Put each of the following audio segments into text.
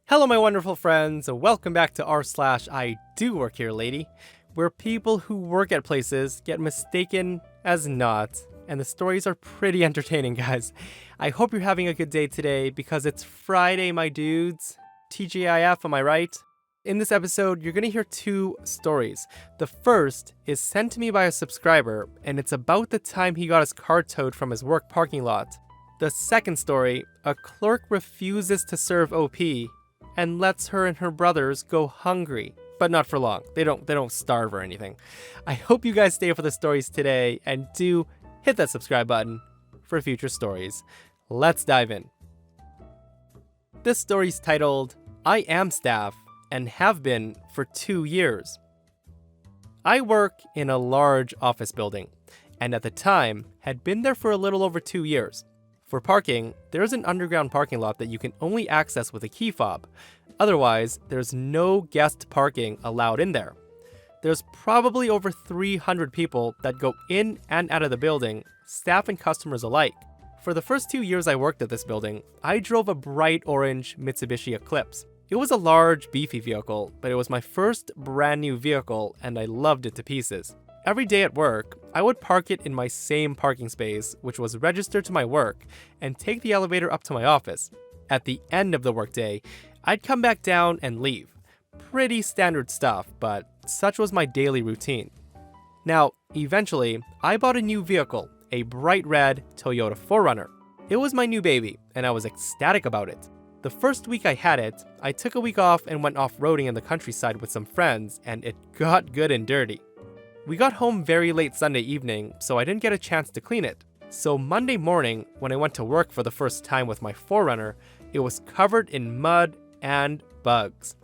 Hello my wonderful friends, welcome back to r/IDOWorkherelady, where people who work at places get mistaken as not, and the stories are pretty entertaining, guys. I hope you're having a good day today because it's Friday, my dudes. TGIF, am I right? In this episode, you're gonna hear two stories. The first is sent to me by a subscriber, and it's about the time he got his car towed from his work parking lot. The second story, a clerk refuses to serve OP and lets her and her brothers go hungry, but not for long. They don't starve or anything. I hope you guys stay for the stories today and do hit that subscribe button for future stories. Let's dive in. This story's titled, I Am Staff and Have Been for 2 years. I work in a large office building, and at the time had been there for a little over 2 years. For parking, there's an underground parking lot that you can only access with a key fob. Otherwise, there's no guest parking allowed in there. There's probably over 300 people that go in and out of the building, staff and customers alike. For the first 2 years I worked at this building, I drove a bright orange Mitsubishi Eclipse. It was a large, beefy vehicle, but it was my first brand new vehicle and I loved it to pieces. Every day at work, I would park it in my same parking space, which was registered to my work, and take the elevator up to my office. At the end of the workday, I'd come back down and leave. Pretty standard stuff, but such was my daily routine. Now, eventually, I bought a new vehicle, a bright red Toyota 4Runner. It was my new baby, and I was ecstatic about it. The first week I had it, I took a week off and went off-roading in the countryside with some friends, and it got good and dirty. We got home very late Sunday evening, so I didn't get a chance to clean it. So Monday morning, when I went to work for the first time with my 4Runner, it was covered in mud and bugs.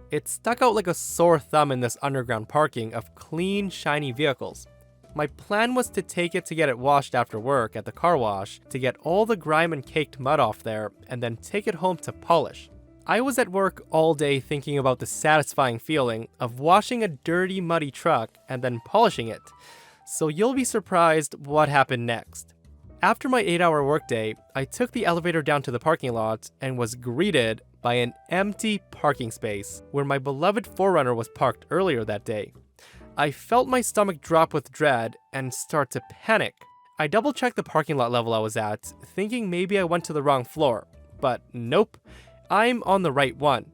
It stuck out like a sore thumb in this underground parking of clean, shiny vehicles. My plan was to take it to get it washed after work at the car wash to get all the grime and caked mud off there and then take it home to polish. I was at work all day thinking about the satisfying feeling of washing a dirty, muddy truck and then polishing it. So you'll be surprised what happened next. After my 8-hour workday, I took the elevator down to the parking lot and was greeted by an empty parking space where my beloved 4Runner was parked earlier that day. I felt my stomach drop with dread and start to panic. I double-checked the parking lot level I was at, thinking maybe I went to the wrong floor, but nope. I'm on the right one.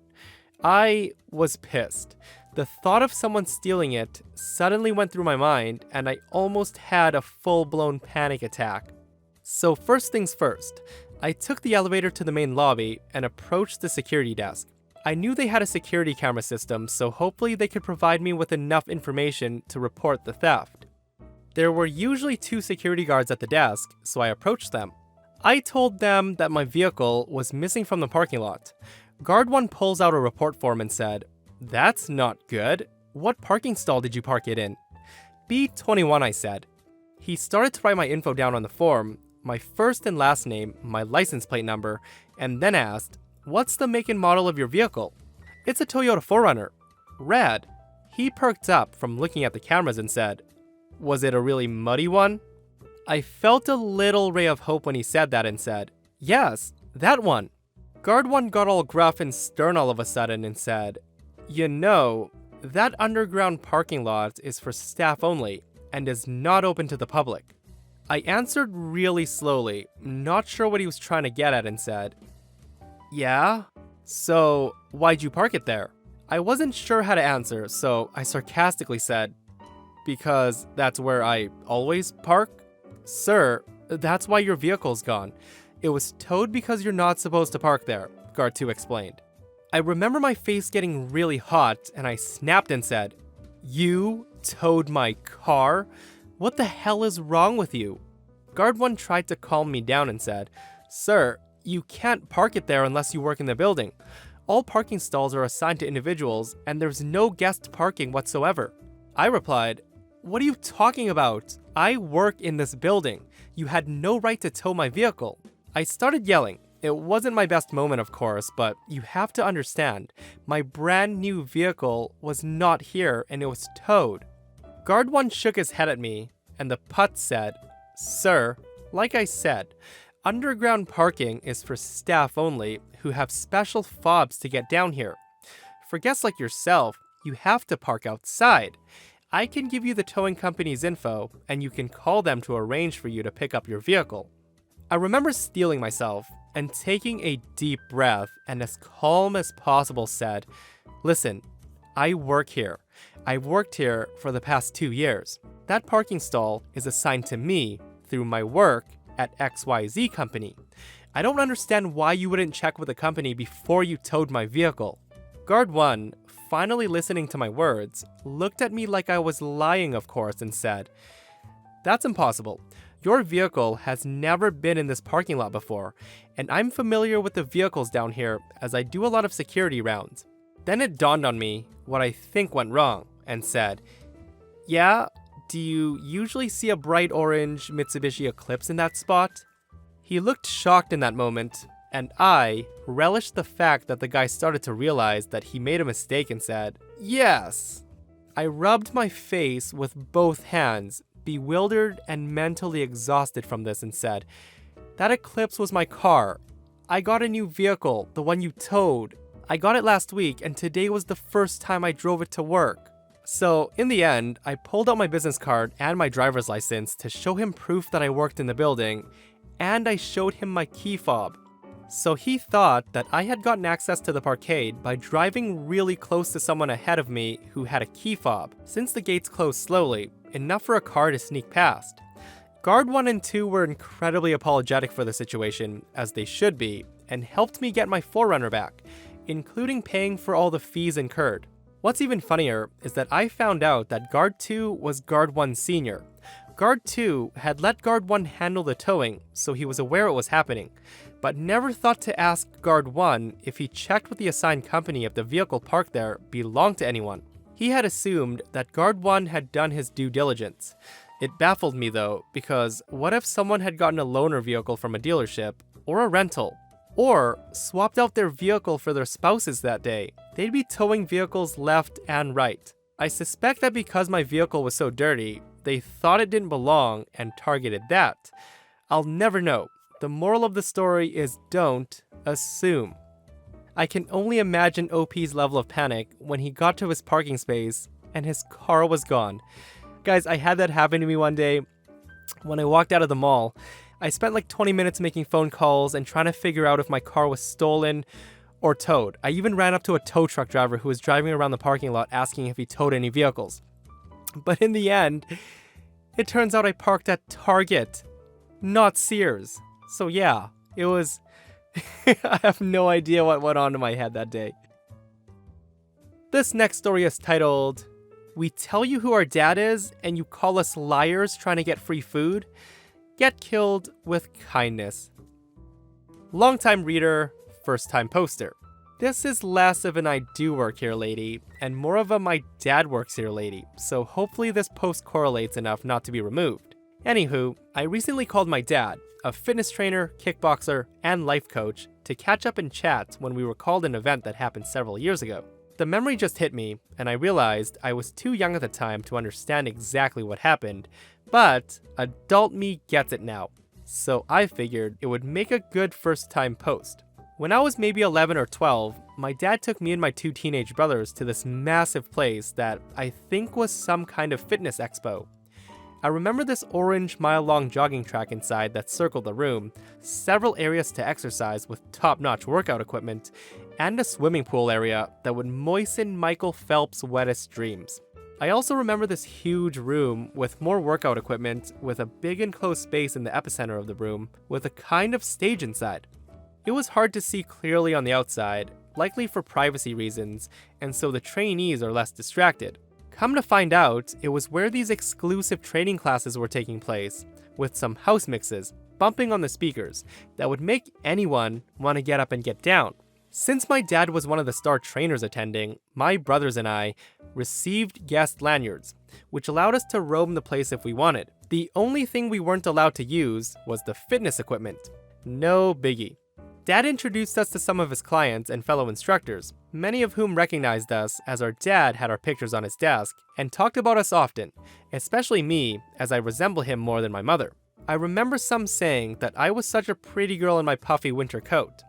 I was pissed. The thought of someone stealing it suddenly went through my mind, and I almost had a full-blown panic attack. So first things first, I took the elevator to the main lobby and approached the security desk. I knew they had a security camera system, so hopefully they could provide me with enough information to report the theft. There were usually 2 security guards at the desk, so I approached them. I told them that my vehicle was missing from the parking lot. Guard 1 pulls out a report form and said, "That's not good. What parking stall did you park it in?" "B21, I said. He started to write my info down on the form, my first and last name, my license plate number, and then asked, "What's the make and model of your vehicle?" "It's a Toyota 4Runner. Red." He perked up from looking at the cameras and said, "Was it a really muddy one?" I felt a little ray of hope when he said that and said, "Yes, that one." Guard 1 got all gruff and stern all of a sudden and said, "You know, that underground parking lot is for staff only and is not open to the public." I answered really slowly, not sure what he was trying to get at, and said, "Yeah? So why'd you park it there?" I wasn't sure how to answer, so I sarcastically said, "Because that's where I always park." "Sir, that's why your vehicle's gone. It was towed because you're not supposed to park there," Guard 2 explained. I remember my face getting really hot and I snapped and said, "You towed my car? What the hell is wrong with you?" Guard 1 tried to calm me down and said, "Sir, you can't park it there unless you work in the building. All parking stalls are assigned to individuals and there's no guest parking whatsoever." I replied, "What are you talking about? I work in this building. You had no right to tow my vehicle." I started yelling. It wasn't my best moment, of course, but you have to understand, my brand new vehicle was not here and it was towed. Guard 1 shook his head at me, and the putz said, "Sir, like I said, Underground parking is for staff only who have special fobs to get down here. For guests like yourself, you have to park outside. I can give you the towing company's info, and you can call them to arrange for you to pick up your vehicle. I remember steeling myself and taking a deep breath and as calm as possible said, "Listen, I work here. I've worked here for the past 2 years. That parking stall is assigned to me through my work at XYZ company. I don't understand why you wouldn't check with the company before you towed my vehicle." Guard 1, finally listening to my words, looked at me like I was lying, of course, and said, "That's impossible. Your vehicle has never been in this parking lot before, and I'm familiar with the vehicles down here as I do a lot of security rounds." Then it dawned on me what I think went wrong, and said, "Yeah, do you usually see a bright orange Mitsubishi Eclipse in that spot?" He looked shocked in that moment, and I relished the fact that the guy started to realize that he made a mistake and said, "Yes." I rubbed my face with both hands, bewildered and mentally exhausted from this, and said, "That Eclipse was my car. I got a new vehicle, the one you towed. I got it last week, and today was the first time I drove it to work." So, in the end, I pulled out my business card and my driver's license to show him proof that I worked in the building, and I showed him my key fob. So he thought that I had gotten access to the parkade by driving really close to someone ahead of me who had a key fob, since the gates closed slowly, enough for a car to sneak past. Guard 1 and 2 were incredibly apologetic for the situation, as they should be, and helped me get my Forerunner back, including paying for all the fees incurred. What's even funnier is that I found out that Guard 2 was Guard 1's senior. Guard 2 had let Guard 1 handle the towing, so he was aware it was happening, but never thought to ask Guard 1 if he checked with the assigned company if the vehicle parked there belonged to anyone. He had assumed that Guard 1 had done his due diligence. It baffled me though, because what if someone had gotten a loaner vehicle from a dealership, or a rental, or swapped out their vehicle for their spouses that day? They'd be towing vehicles left and right. I suspect that because my vehicle was so dirty, they thought it didn't belong and targeted that. I'll never know. The moral of the story is don't assume. I can only imagine OP's level of panic when he got to his parking space and his car was gone. Guys, I had that happen to me one day when I walked out of the mall. I spent like 20 minutes making phone calls and trying to figure out if my car was stolen or towed. I even ran up to a tow truck driver who was driving around the parking lot asking if he towed any vehicles. But in the end, it turns out I parked at Target, not Sears. So yeah, it was... I have no idea what went on in my head that day. This next story is titled, "We tell you who our dad is and you call us liars trying to get free food? Get killed with kindness." Longtime reader, first time poster. This is less of an I do work here lady and more of a my dad works here lady, so hopefully this post correlates enough not to be removed. Anywho, I recently called my dad, a fitness trainer, kickboxer, and life coach, to catch up and chat when we recalled an event that happened several years ago. The memory just hit me, and I realized I was too young at the time to understand exactly what happened, but adult me gets it now, so I figured it would make a good first-time post. When I was maybe 11 or 12, my dad took me and my 2 teenage brothers to this massive place that I think was some kind of fitness expo. I remember this orange mile-long jogging track inside that circled the room, several areas to exercise with top-notch workout equipment, and a swimming pool area that would moisten Michael Phelps' wettest dreams. I also remember this huge room with more workout equipment, with a big enclosed space in the epicenter of the room, with a kind of stage inside. It was hard to see clearly on the outside, likely for privacy reasons, and so the trainees are less distracted. Come to find out, it was where these exclusive training classes were taking place, with some house mixes, bumping on the speakers, that would make anyone want to get up and get down. Since my dad was one of the star trainers attending, my brothers and I received guest lanyards, which allowed us to roam the place if we wanted. The only thing we weren't allowed to use was the fitness equipment. No biggie. Dad introduced us to some of his clients and fellow instructors, many of whom recognized us as our dad had our pictures on his desk and talked about us often, especially me as I resemble him more than my mother. I remember some saying that I was such a pretty girl in my puffy winter coat.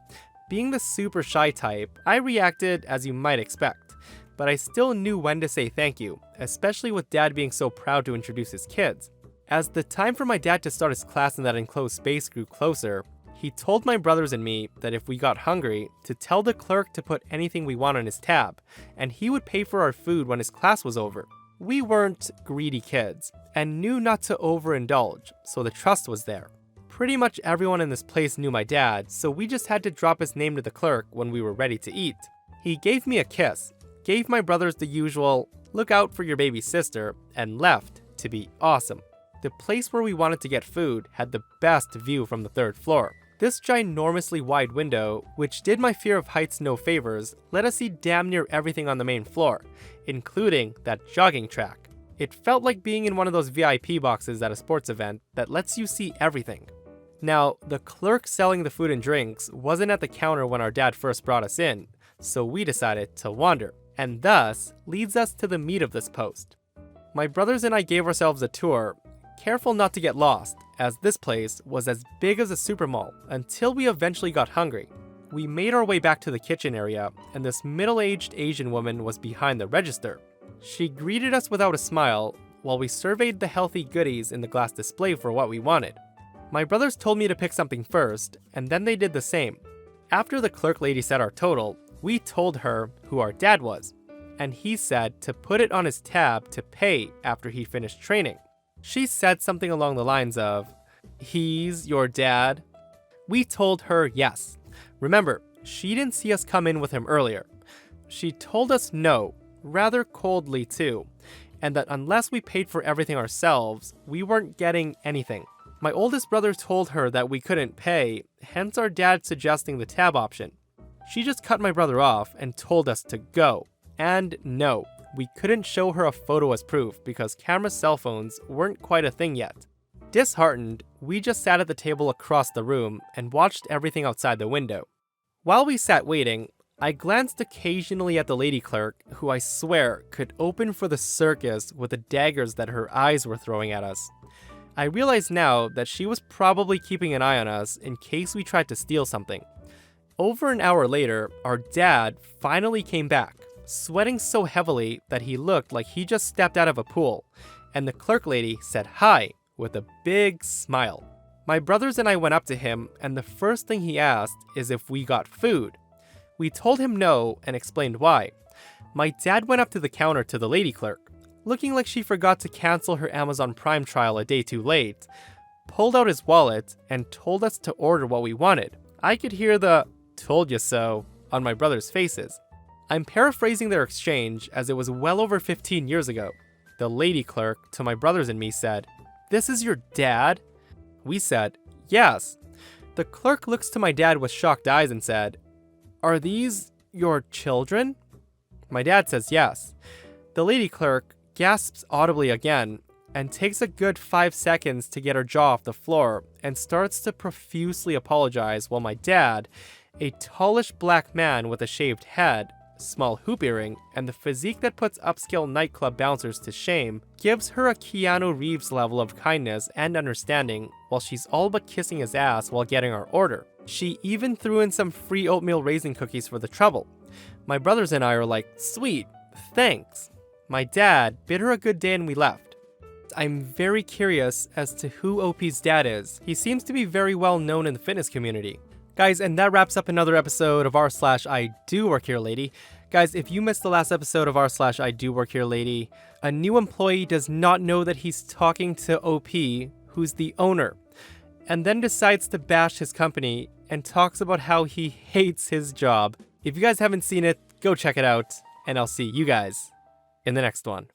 Being the super shy type, I reacted as you might expect, but I still knew when to say thank you, especially with Dad being so proud to introduce his kids. As the time for my dad to start his class in that enclosed space grew closer, he told my brothers and me that if we got hungry, to tell the clerk to put anything we want on his tab, and he would pay for our food when his class was over. We weren't greedy kids, and knew not to overindulge, so the trust was there. Pretty much everyone in this place knew my dad, so we just had to drop his name to the clerk when we were ready to eat. He gave me a kiss, gave my brothers the usual, "look out for your baby sister," and left to be awesome. The place where we wanted to get food had the best view from the 3rd floor. This ginormously wide window, which did my fear of heights no favors, let us see damn near everything on the main floor, including that jogging track. It felt like being in one of those VIP boxes at a sports event that lets you see everything. Now, the clerk selling the food and drinks wasn't at the counter when our dad first brought us in, so we decided to wander, and thus leads us to the meat of this post. My brothers and I gave ourselves a tour, careful not to get lost, as this place was as big as a super mall, until we eventually got hungry. We made our way back to the kitchen area, and this middle-aged Asian woman was behind the register. She greeted us without a smile, while we surveyed the healthy goodies in the glass display for what we wanted. My brothers told me to pick something first, and then they did the same. After the clerk lady said our total, we told her who our dad was, and he said to put it on his tab to pay after he finished training. She said something along the lines of, "He's your dad?" We told her yes. Remember, she didn't see us come in with him earlier. She told us no, rather coldly too, and that unless we paid for everything ourselves, we weren't getting anything. My oldest brother told her that we couldn't pay, hence our dad suggesting the tab option. She just cut my brother off and told us to go. And no, we couldn't show her a photo as proof because camera cell phones weren't quite a thing yet. Disheartened, we just sat at the table across the room and watched everything outside the window. While we sat waiting, I glanced occasionally at the lady clerk, who I swear could open for the circus with the daggers that her eyes were throwing at us. I realize now that she was probably keeping an eye on us in case we tried to steal something. Over an hour later, our dad finally came back, sweating so heavily that he looked like he just stepped out of a pool, and the clerk lady said hi with a big smile. My brothers and I went up to him, and the first thing he asked is if we got food. We told him no and explained why. My dad went up to the counter to the lady clerk, looking like she forgot to cancel her Amazon Prime trial a day too late, pulled out his wallet, and told us to order what we wanted. I could hear the "told you so" on my brothers' faces. I'm paraphrasing their exchange as it was well over 15 years ago. The lady clerk, to my brothers and me, said, "This is your dad?" We said, "Yes." The clerk looks to my dad with shocked eyes and said, "Are these your children?" My dad says yes. The lady clerk gasps audibly again and takes a good 5 seconds to get her jaw off the floor and starts to profusely apologize while my dad, a tallish black man with a shaved head, small hoop earring, and the physique that puts upscale nightclub bouncers to shame, gives her a Keanu Reeves level of kindness and understanding while she's all but kissing his ass while getting our order. She even threw in some free oatmeal raisin cookies for the trouble. My brothers and I are like, "Sweet, thanks." My dad bid her a good day and we left. I'm very curious as to who OP's dad is. He seems to be very well known in the fitness community. Guys, and that wraps up another episode of r/IDOWorkherelady. Guys, if you missed the last episode of r/IDOWorkherelady, a new employee does not know that he's talking to OP, who's the owner, and then decides to bash his company and talks about how he hates his job. If you guys haven't seen it, go check it out, and I'll see you guys in the next one.